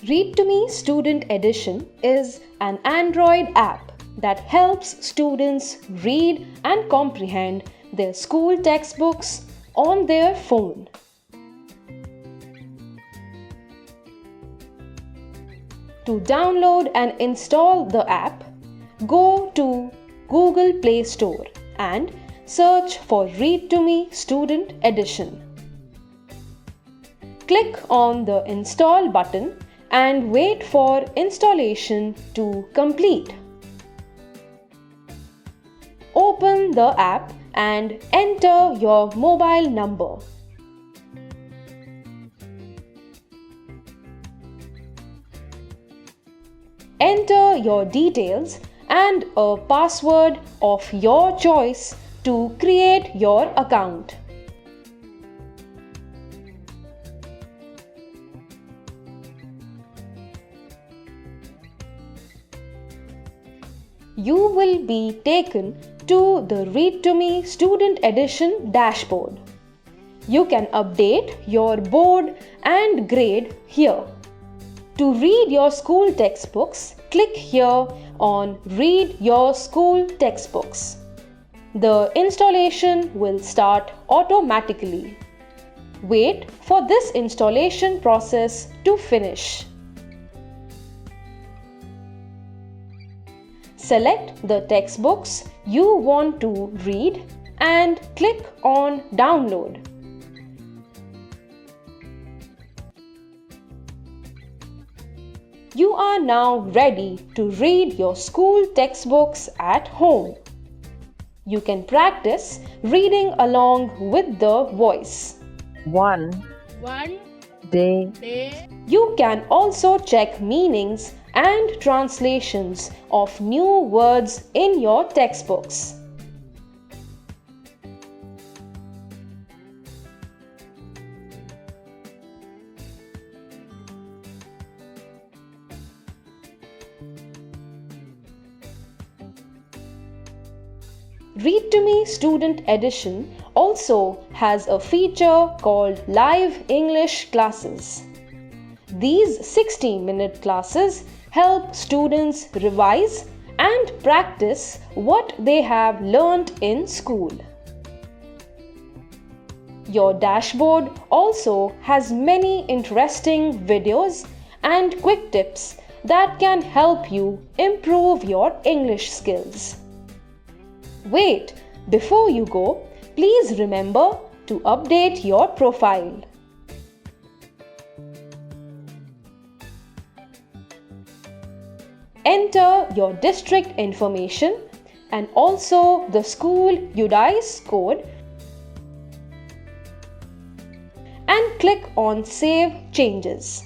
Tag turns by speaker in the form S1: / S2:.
S1: ReadToMe Student Edition is an Android app that helps students read and comprehend their school textbooks on their phone. To download and install the app, go to Google Play Store and search for ReadToMe Student Edition. Click on the Install button and wait for installation to complete. Open the app and enter your mobile number. Enter your details and a password of your choice to create your account. You will be taken to the ReadToMe Student Edition dashboard. You can update your board and grade here. To read your school textbooks, click here on Read Your School Textbooks. The installation will start automatically. Wait for this installation process to finish. Select the textbooks you want to read and click on Download. You are now ready to read your school textbooks at home. You can practice reading along with the voice.
S2: One day.
S1: You can also check meanings and translations of new words in your textbooks. ReadToMe Student Edition also has a feature called Live English Classes. These 60-minute classes help students revise and practice what they have learned in school. Your dashboard also has many interesting videos and quick tips that can help you improve your English skills. Wait, before you go, please remember to update your profile. Enter your district information and also the school UDICE code and click on Save Changes.